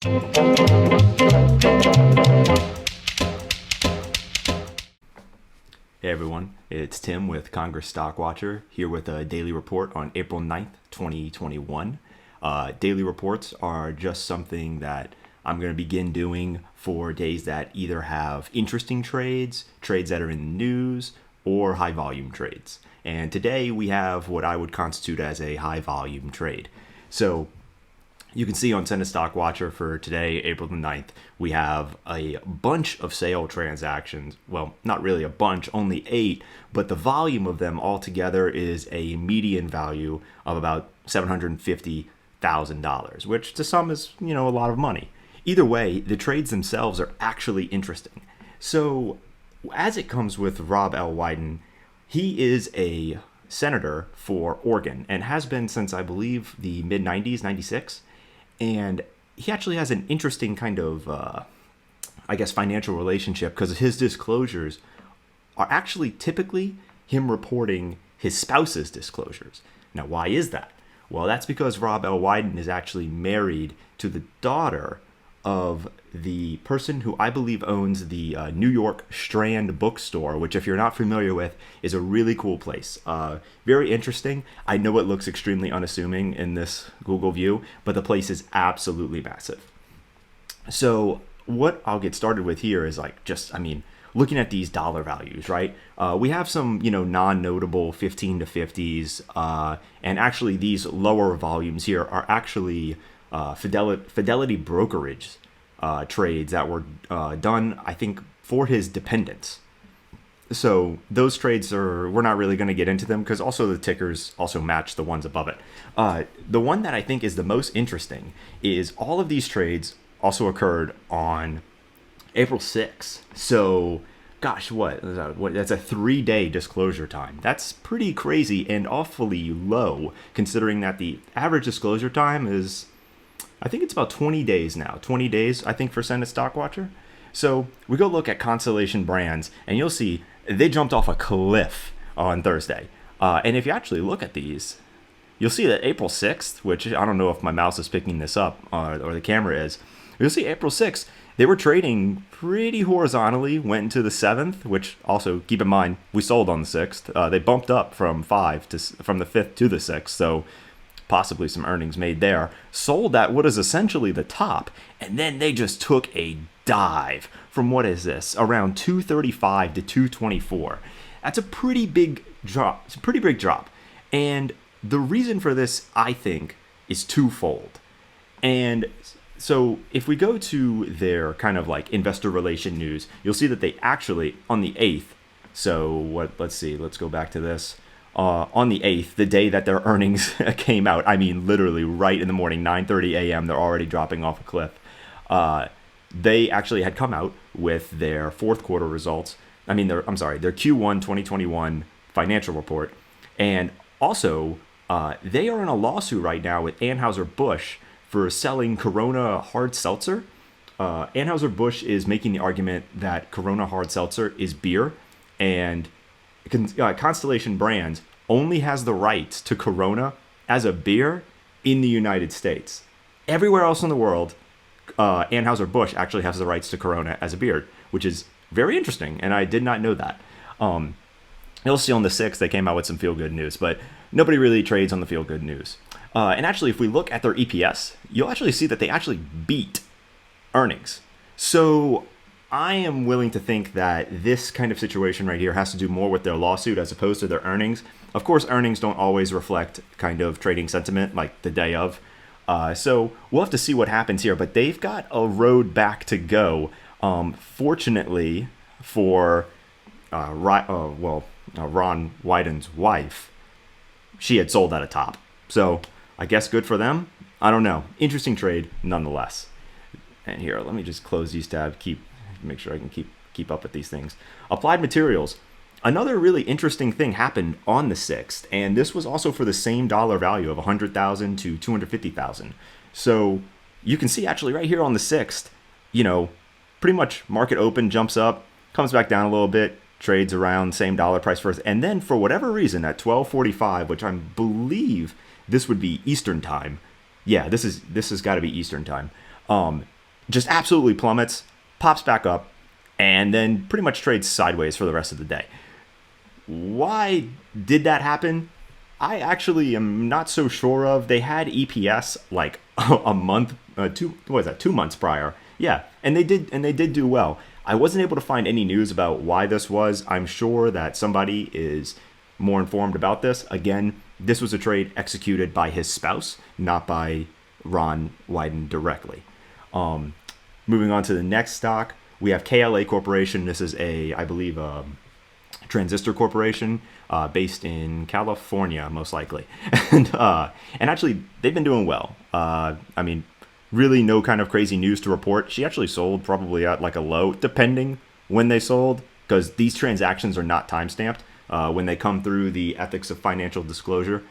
Hey everyone, it's Tim with Congress Stock Watcher here with a daily report on April 9th, 2021. Daily reports are just something that I'm going to begin doing for days that either have interesting trades, trades that are in the news, or high volume trades. And today we have what I would constitute as a high volume trade. So you can see on Senate Stock Watcher for today, April the 9th, we have a bunch of sale transactions. Well, not really a bunch, only 8, but the volume of them altogether is a median value of about $750,000, which to some is, a lot of money. Either way, the trades themselves are actually interesting. So as it comes with Rob L Wyden, he is a senator for Oregon and has been since, I believe, the mid-90s, 96. And he actually has an interesting kind of, financial relationship because his disclosures are actually typically him reporting his spouse's disclosures. Now, why is that? Well, that's because Rob L. Wyden is actually married to the daughter of the person who I believe owns the New York Strand bookstore, which if you're not familiar with, is a really cool place. Very interesting. I know it looks extremely unassuming in this Google view, but the place is absolutely massive. So what I'll get started with here is looking at these dollar values, right? We have some, non-notable 15 to 50s, and actually these lower volumes here are actually Fidelity brokerage trades that were done, I think, for his dependents. So those trades we're not really going to get into them because also the tickers also match the ones above it. The one that I think is the most interesting is all of these trades also occurred on April 6th. So gosh, what that's a 3-day disclosure time. That's pretty crazy and awfully low considering that the average disclosure time is, I think it's about 20 days now. 20 days, I think, for Senate Stock Watcher. So we go look at Constellation Brands, and you'll see they jumped off a cliff on Thursday. And if you actually look at these, you'll see that April 6th, which I don't know if my mouse is picking this up or the camera is, you'll see April 6th, they were trading pretty horizontally, went into the 7th, which also, keep in mind, we sold on the 6th. They bumped up from the 5th to the 6th, so possibly some earnings made there, sold at what is essentially the top, and then they just took a dive from, what is this, around 235 to 224. That's a pretty big drop. It's a pretty big drop. And the reason for this, I think, is twofold. And so if we go to their kind of like investor relation news, you'll see that they actually, on the 8th, let's go back to this. On the 8th, the day that their earnings came out, I mean, literally right in the morning, 9:30 a.m., they're already dropping off a cliff. They actually had come out with their fourth quarter results. Their Q1 2021 financial report. And also, they are in a lawsuit right now with Anheuser-Busch for selling Corona hard seltzer. Anheuser-Busch is making the argument that Corona hard seltzer is beer, and Constellation Brands only has the rights to Corona as a beer in the United States. Everywhere else in the world, Anheuser-Busch actually has the rights to Corona as a beer, which is very interesting, and I did not know that. You'll see on the 6th they came out with some feel-good news, but nobody really trades on the feel-good news. And actually, if we look at their EPS, you'll actually see that they actually beat earnings. So I am willing to think that this kind of situation right here has to do more with their lawsuit as opposed to their earnings. Of course, earnings don't always reflect kind of trading sentiment like the day of. So we'll have to see what happens here, but they've got a road back to go. Fortunately for Ron Wyden's wife, she had sold at a top. So I guess good for them. I don't know. Interesting trade nonetheless. And here, let me just close these tabs, make sure I can keep up with these things. Applied Materials. Another really interesting thing happened on the 6th, and this was also for the same dollar value of $100,000 to $250,000. So you can see actually right here on the 6th, pretty much market open, jumps up, comes back down a little bit, trades around same dollar price first, and then for whatever reason at 12:45, which I believe this would be Eastern time. Yeah, this has got to be Eastern time. Just absolutely plummets, pops back up, and then pretty much trades sideways for the rest of the day. Why did that happen? I actually am not so sure of. They had EPS like a month, 2 months prior. Yeah, and they did do well. I wasn't able to find any news about why this was. I'm sure that somebody is more informed about this. Again, this was a trade executed by his spouse, not by Ron Wyden directly. Moving on to the next stock, we have Kla Corporation. This is I believe, transistor corporation based in California, most likely. and actually, they've been doing well. Really no kind of crazy news to report. She actually sold probably at like a low, depending when they sold, because these transactions are not time-stamped. When they come through the Ethics of Financial Disclosure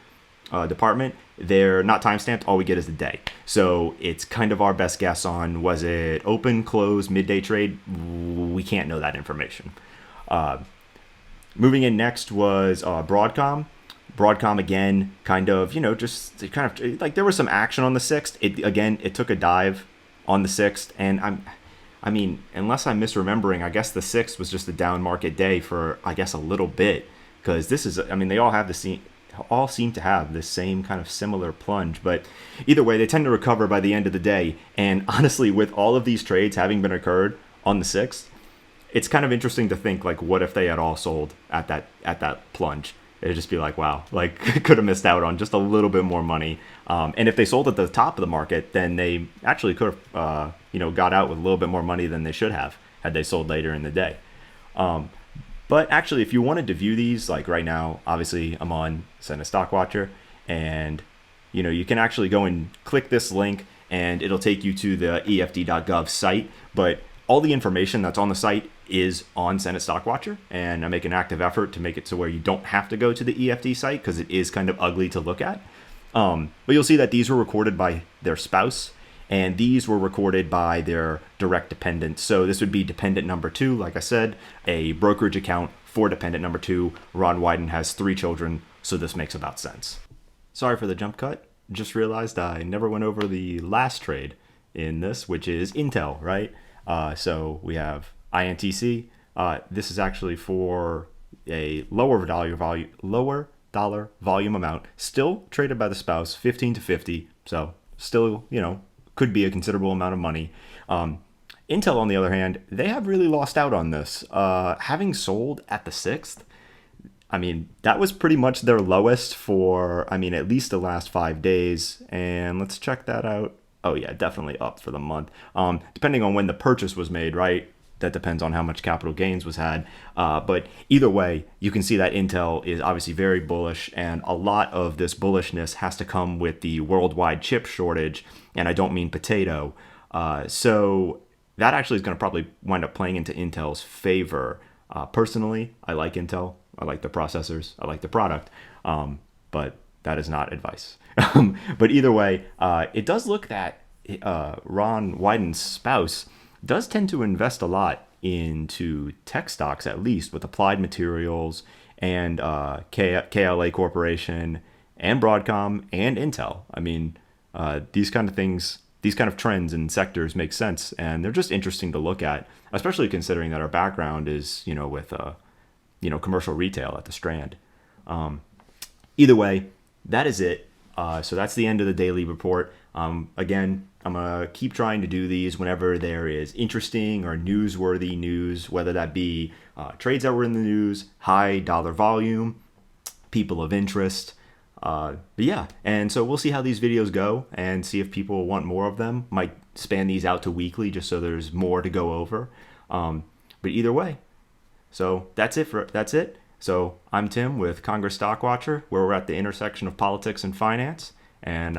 department, they're not time-stamped. All we get is the day. So it's kind of our best guess on, was it open, close, midday trade? We can't know that information. Moving in next was Broadcom. Broadcom, again, kind of like there was some action on the 6th. It took a dive on the 6th, and unless I'm misremembering, I guess the 6th was just a down market day for, I guess, a little bit, because they all seem to have the same kind of similar plunge, but either way, they tend to recover by the end of the day. And honestly, with all of these trades having been occurred on the 6th, it's kind of interesting to think, like, what if they had all sold at that plunge? It'd just be like, wow, like, could have missed out on just a little bit more money. And if they sold at the top of the market, then they actually could have, got out with a little bit more money than they should have had they sold later in the day. But actually, if you wanted to view these, like right now, obviously I'm on Senate Stock Watcher, and you can actually go and click this link, and it'll take you to the EFD.gov site. But all the information that's on the site is on Senate Stock Watcher, and I make an active effort to make it to where you don't have to go to the EFD site, because it is kind of ugly to look at. But you'll see that these were recorded by their spouse, and these were recorded by their direct dependent. So this would be dependent number 2, like I said, a brokerage account for dependent number 2. Ron Wyden has 3 children, so this makes about sense. Sorry for the jump cut. Just realized I never went over the last trade in this, which is Intel, right? So we have INTC. This is actually for a lower dollar volume amount, still traded by the spouse, 15 to 50. So still, could be a considerable amount of money. Intel, on the other hand, they have really lost out on this. Having sold at the 6th, that was pretty much their lowest for, at least the last 5 days. And let's check that out. Oh yeah, definitely up for the month. Depending on when the purchase was made, right? That depends on how much capital gains was had. But either way, you can see that Intel is obviously very bullish, and a lot of this bullishness has to come with the worldwide chip shortage, and I don't mean potato. So that actually is going to probably wind up playing into Intel's favor. Personally, I like Intel. I like the processors. I like the product. But that is not advice. But either way, it does look that Ron Wyden's spouse does tend to invest a lot into tech stocks, at least with Applied Materials and Kla Corporation and Broadcom and Intel. These kind of things, these kind of trends and sectors make sense, and they're just interesting to look at, especially considering that our background is, with commercial retail at the Strand. Either way, that is it. So that's the end of the daily report. Again, I'm going to keep trying to do these whenever there is interesting or newsworthy news, whether that be trades that were in the news, high dollar volume, people of interest. But yeah, and so we'll see how these videos go and see if people want more of them. Might span these out to weekly just so there's more to go over. But either way, so that's it. So I'm Tim with Congress Stock Watcher, where we're at the intersection of politics and finance. And